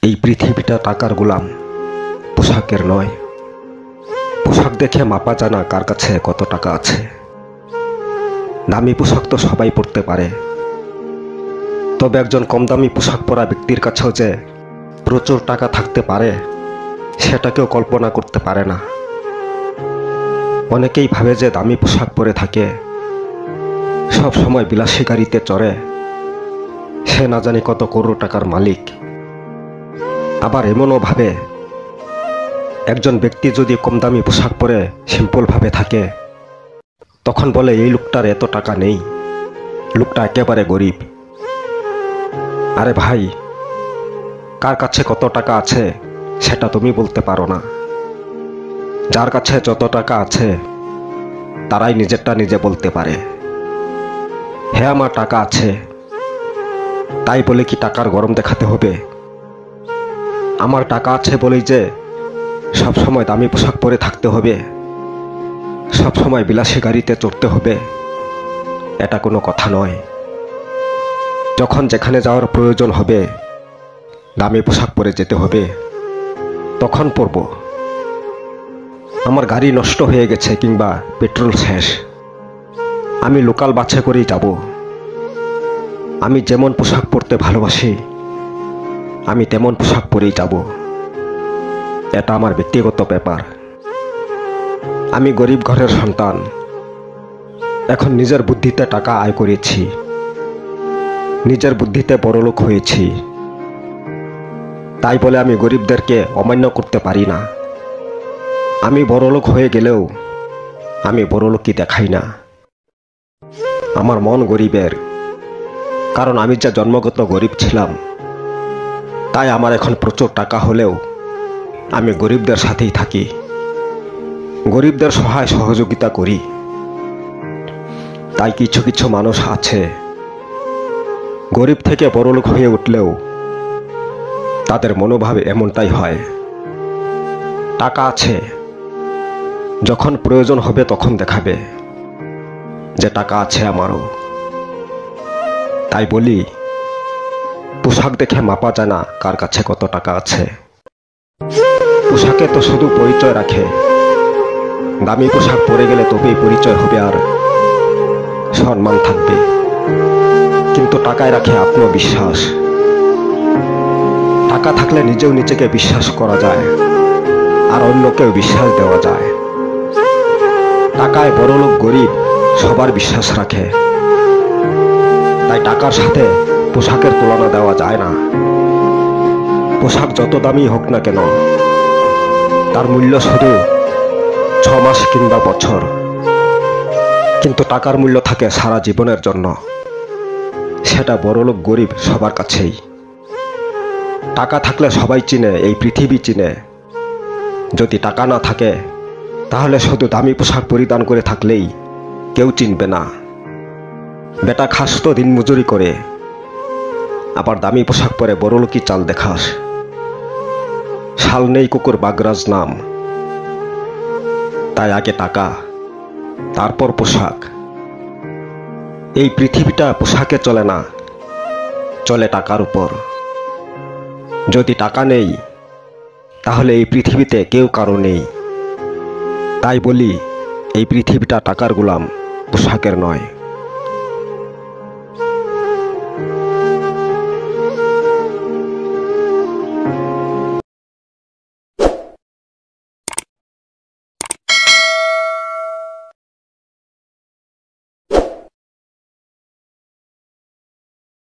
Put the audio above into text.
এই পৃথিবীটা টাকার গোলাম, পোশাকের নয়। পোশাক দেখে মাপা যায় না কার কাছে কত টাকা আছে। দামি পোশাক তো সবাই পরতে পারে, তবে একজন কম দামি পোশাক পরা ব্যক্তির কাছেও যে প্রচুর টাকা থাকতে পারে সেটা কেউ কল্পনা করতে পারে না। অনেকেই ভাবে যে দামি পোশাক পরে থাকে, সব সময় বিলাসী গাড়িতে চড়ে, সে না জানি কত করোড় টাকার মালিক। আবার এমনও ভাবে একজন ব্যক্তি যদি কম দামি পোশাক পরে সিম্পলভাবে থাকে, তখন বলে এই লোকটার এত টাকা নেই, লোকটা একেবারে গরিব। আরে ভাই, কার কাছে কত টাকা আছে সেটা তুমি বলতে পারো না। যার কাছে যত টাকা আছে তারাই নিজেরটা নিজে বলতে পারে। হ্যাঁ, আমার টাকা আছে, তাই বলে কি টাকার গরম দেখাতে হবে? আমার টাকা আছে বলেই যে সব সময় দামি পোশাক পরে থাকতে হবে, সব সময় বিলাসী গাড়িতে চড়তে হবে, এটা কোনো কথা নয়। যখন যেখানে যাওয়ার প্রয়োজন হবে দামি পোশাক পরে যেতে হবে, তখন পরব। আমার গাড়ি নষ্ট হয়ে গেছে কিংবা পেট্রোল শেষ, আমি লোকাল বাসে করেই যাব। আমি যেমন পোশাক পরতে ভালোবাসি আমি তেমন পোশাক পরেই যাব। এটা আমার ব্যক্তিগত ব্যাপার। আমি গরিব ঘরের সন্তান, এখন নিজের বুদ্ধিতে টাকা আয় করেছি, নিজের বুদ্ধিতে বড়লোক হয়েছি, তাই বলে আমি গরিবদেরকে অমান্য করতে পারি না। আমি বড়লোক হয়ে গেলেও আমি বড়লোকই দেখাই না। আমার মন গরিবের, কারণ আমি যে জন্মগত গরিব ছিলাম, তাই আমার এখন প্রচুর টাকা হলেও আমি গরিবদের সাথেই থাকি, গরিবদের সহায় সহযোগিতা করি। তাই কিছু কিছু মানুষ আছে গরিব থেকে বড়লোক হয়ে উঠলেও তাদের মনোভাব এমনটাই হয়। টাকা আছে, যখন প্রয়োজন হবে তখন দেখাবে যে টাকা আছে আমারও। তাই বলি, পোশাক দেখে মাপা যায় না কার কাছে কত টাকা আছে। পোশাকে তো শুধু পরিচয় রাখে, দামি পোশাক পরে গেলে তবেই পরিচয় হবে আর সম্মান থাকবে, কিন্তু টাকায় রাখে আত্মবিশ্বাস। টাকা থাকলে নিজেও নিজেকে বিশ্বাস করা যায় আর অন্যকেও বিশ্বাস দেওয়া যায়। টাকায় বড়লোক গরিব সবার বিশ্বাস রাখে, তাই টাকার সাথে পোশাকের তুলনা দেওয়া যায় না। পোশাক যত দামি হোক না কেন, তার মূল্য শুধু 6 মাস কিংবা বছর, কিন্তু টাকার মূল্য থাকে সারা জীবনের জন্য। সেটা বড়লোক গরিব সবার কাছেই। টাকা থাকলে সবাই চিনে, এই পৃথিবী চিনে। যদি টাকা না থাকে তাহলে শুধু দামি পোশাক পরিধান করে থাকলেই কেউ চিনবে না। বেটা খাস তো দিন মজুরি করে, আবার দামি পোশাক পরে বড়লোকি চাল দেখাস। শাল নেই কুকুর বাগরাজ নাম। তাই আগে টাকা, তারপর পোশাক। এই পৃথিবীটা পোশাকে চলে না, চলে টাকার উপর। যদি টাকা নেই তাহলে এই পৃথিবীতে কেউ কারো নেই। তাই বলি, এই পৃথিবীটা টাকার গোলাম, পোশাকের নয়।